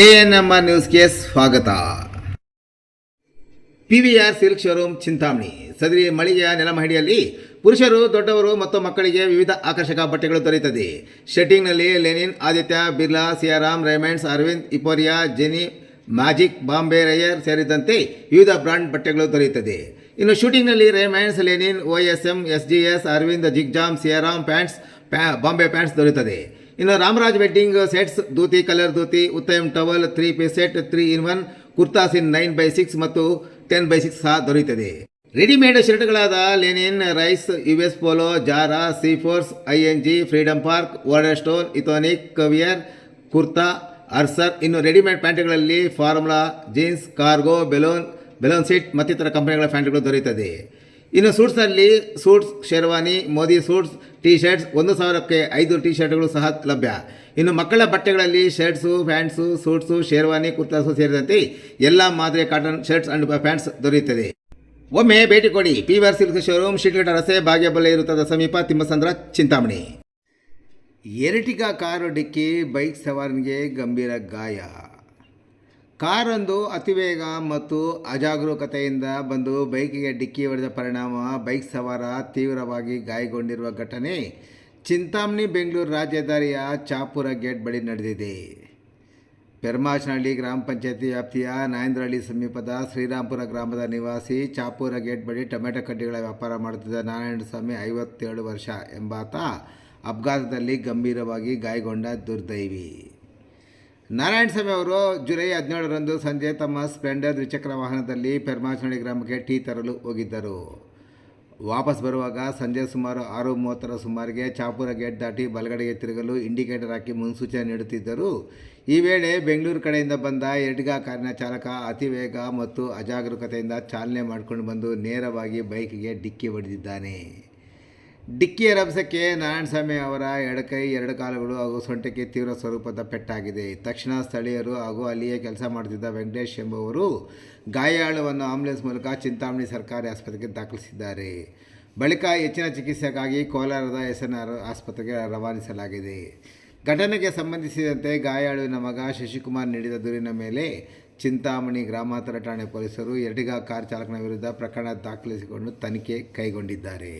ANMR ನ್ಯೂಸ್ಗೆ ಸ್ವಾಗತ. PVR silk showroom Chintamani. ಸದರಿ ಮಳಿಗೆಯ ನೆಲಮಹಡಿಯಲ್ಲಿ ಪುರುಷರು, ದೊಡ್ಡವರು ಮತ್ತು ಮಕ್ಕಳಿಗೆ ವಿವಿಧ ಆಕರ್ಷಕ ಬಟ್ಟೆಗಳು ದೊರೆಯುತ್ತದೆ. ಶೆಟ್ಟಿಂಗ್ನಲ್ಲಿ ಲೆನಿನ್, ಆದಿತ್ಯ ಬಿರ್ಲಾ, ಸಿಯಾರಾಮ್, ರೇಮಂಡ್ಸ್, ಅರವಿಂದ್, ಇಪೋರಿಯಾ, ಜೆನಿ, ಮ್ಯಾಜಿಕ್, ಬಾಂಬೆ ರೈಯರ್ ಸೇರಿದಂತೆ ವಿವಿಧ ಬ್ರಾಂಡ್ ಬಟ್ಟೆಗಳು ದೊರೆಯುತ್ತದೆ. ಇನ್ನು ಶೂಟಿಂಗ್ನಲ್ಲಿ Raymonds, linen, OSM, SGS, Arvind, ಜಿಗ್ಜಾಮ್, ಸಿಯಾರಾಮ್ ಪ್ಯಾಂಟ್ಸ್, ಬಾಂಬೆ ಪ್ಯಾಂಟ್ಸ್ ದೊರೆಯುತ್ತದೆ. ಇನ್ನು Ramraj wedding sets, dhoti, colour dhoti, Uttam towel, 3 piece set, 3 in 1 kurtas in 9x6 ಮತ್ತು 10x6 ಸಹ ದೊರೆಯುತ್ತದೆ. ರೆಡಿಮೇಡ್ ಶರ್ಟ್ಗಳಾದ ಲೆನಿನ್, ರೈಸ್, US ಪೋಲೋ, ಜಾರಾ, ಸೀಫೋರ್ಸ್, ING, ಫ್ರೀಡಮ್ ಪಾರ್ಕ್, ವಾರ್ಡರ್ ಸ್ಟೋನ್, ಇಥೋನಿಕ್, ಕವಿಯರ್, ಕುರ್ತಾ, ಅರ್ಸರ್. ಇನ್ನು ರೆಡಿಮೇಡ್ ಪ್ಯಾಂಟ್ಗಳಲ್ಲಿ Formula, jeans, cargo, balloon seat ಮತ್ತಿತರ ಕಂಪನಿಗಳ ಪ್ಯಾಂಟ್ಗಳು ದೊರೆಯುತ್ತದೆ. ಇನ್ನು ಸೂಟ್ಸ್ನಲ್ಲಿ suits, sherwani, Modi suits, T shirts, 1,000ಕ್ಕೆ 5 ಟಿ ಶರ್ಟ್ಗಳು ಸಹ ಲಭ್ಯ. ಇನ್ನು ಮಕ್ಕಳ ಬಟ್ಟೆಗಳಲ್ಲಿ shirts, pants, suits, sherwani, kurtas ಸೇರಿದಂತೆ ಎಲ್ಲ ಮಾದರಿಯ ಕಾಟನ್ ಶರ್ಟ್ಸ್ ಅಂಡ್ ಪ್ಯಾಂಟ್ಸ್ ದೊರೆಯುತ್ತದೆ. ಒಮ್ಮೆ ಭೇಟಿ ಕೊಡಿ. ಪಿವಿಆರ್ ಸಿಲ್ಕ್ ಶೋರೂಮ್, ಶಿಡ್ಲಘಟ್ಟ ರಸ್ತೆ, ಭಾಗ್ಯಬಲ್ಲೆ ವೃತ್ತದ ಸಮೀಪ, ತಿಮ್ಮಸಂದ್ರ, ಚಿಂತಾಮಣಿ. ಎರ್ಟಿಗಾ ಕಾರು ಡಿಕ್ಕಿ, ಬೈಕ್ ಸವಾರನಿಗೆ ಗಂಭೀರ ಗಾಯ. ಕಾರೊಂದು ಅತಿವೇಗ ಮತ್ತು ಅಜಾಗರೂಕತೆಯಿಂದ ಬಂದು ಬೈಕಿಗೆ ಡಿಕ್ಕಿ ಹೊಡೆದ ಪರಿಣಾಮ ಬೈಕ್ ಸವಾರ ತೀವ್ರವಾಗಿ ಗಾಯಗೊಂಡಿರುವ ಘಟನೆ ಚಿಂತಾಮಣಿ ಬೆಂಗಳೂರು ರಾಜ್ಯ ಹೆದ್ದಾರಿಯ ಚಾಪುರ ಗೇಟ್ ಬಳಿ ನಡೆದಿದೆ. ಪೆರ್ಮಾಚನಹಳ್ಳಿ ಗ್ರಾಮ ಪಂಚಾಯತಿ ವ್ಯಾಪ್ತಿಯ ನಾಯಂದ್ರಹಳ್ಳಿ ಸಮೀಪದ ಶ್ರೀರಾಂಪುರ ಗ್ರಾಮದ ನಿವಾಸಿ ಚಾಪುರ ಗೇಟ್ ಬಳಿ ಟೊಮೆಟೊ ಕಡ್ಡಿಗಳ ವ್ಯಾಪಾರ ಮಾಡುತ್ತಿದ್ದ ನಾರಾಯಣಸ್ವಾಮಿ 57 ವರ್ಷ ಎಂಬಾತ ಅಪಘಾತದಲ್ಲಿ ಗಂಭೀರವಾಗಿ ಗಾಯಗೊಂಡ ದುರ್ದೈವಿ. ನಾರಾಯಣಸ್ವಾಮಿ ಅವರು ಜುಲೈ 17ರಂದು ಸಂಜೆ ತಮ್ಮ ಸ್ಪ್ಲೆಂಡರ್ ದ್ವಿಚಕ್ರ ವಾಹನದಲ್ಲಿ ಪೆರ್ಮಾಚನಹಳ್ಳಿ ಗ್ರಾಮಕ್ಕೆ ಟೀ ತರಲು ಹೋಗಿದ್ದರು. ವಾಪಸ್ ಬರುವಾಗ ಸಂಜೆ ಸುಮಾರು 6:30ರ ಸುಮಾರಿಗೆ ಚಾಪುರ ಗೇಟ್ ದಾಟಿ ಬಲಗಡೆಗೆ ತಿರುಗಲು ಇಂಡಿಕೇಟರ್ ಹಾಕಿ ಮುನ್ಸೂಚನೆ ನೀಡುತ್ತಿದ್ದರು. ಈ ವೇಳೆ ಬೆಂಗಳೂರು ಕಡೆಯಿಂದ ಬಂದ ಎರ್ಟಿಗಾ ಕಾರಿನ ಚಾಲಕ ಅತಿ ವೇಗ ಮತ್ತು ಅಜಾಗರೂಕತೆಯಿಂದ ಚಾಲನೆ ಮಾಡಿಕೊಂಡು ಬಂದು ನೇರವಾಗಿ ಬೈಕಿಗೆ ಡಿಕ್ಕಿ ಹೊಡೆದಿದ್ದಾನೆ. ಡಿಕ್ಕಿಯ ರಭಸಕ್ಕೆ ನಾರಾಯಣಸ್ವಾಮಿ ಅವರ ಎಡಕೈ, 2 ಕಾಲುಗಳು ಹಾಗೂ ಸೊಂಟಕ್ಕೆ ತೀವ್ರ ಸ್ವರೂಪದ ಪೆಟ್ಟಾಗಿದೆ. ತಕ್ಷಣ ಸ್ಥಳೀಯರು ಹಾಗೂ ಅಲ್ಲಿಯೇ ಕೆಲಸ ಮಾಡುತ್ತಿದ್ದ ವೆಂಕಟೇಶ್ ಎಂಬುವರು ಗಾಯಾಳುವನ್ನು ಆಂಬ್ಯುಲೆನ್ಸ್ ಮೂಲಕ ಚಿಂತಾಮಣಿ ಸರ್ಕಾರಿ ಆಸ್ಪತ್ರೆಗೆ ದಾಖಲಿಸಿದ್ದಾರೆ. ಬಳಿಕ ಹೆಚ್ಚಿನ ಚಿಕಿತ್ಸೆಗಾಗಿ ಕೋಲಾರದ SNR ಆಸ್ಪತ್ರೆಗೆ ರವಾನಿಸಲಾಗಿದೆ. ಘಟನೆಗೆ ಸಂಬಂಧಿಸಿದಂತೆ ಗಾಯಾಳುವಿನ ಮಗ ಶಶಿಕುಮಾರ್ ನೀಡಿದ ದೂರಿನ ಮೇಲೆ ಚಿಂತಾಮಣಿ ಗ್ರಾಮಾಂತರ ಠಾಣೆ ಪೊಲೀಸರು ಎರ್ಟಿಗಾ ಕಾರ್ ಚಾಲಕನ ವಿರುದ್ಧ ಪ್ರಕರಣ ದಾಖಲಿಸಿಕೊಂಡು ತನಿಖೆ ಕೈಗೊಂಡಿದ್ದಾರೆ.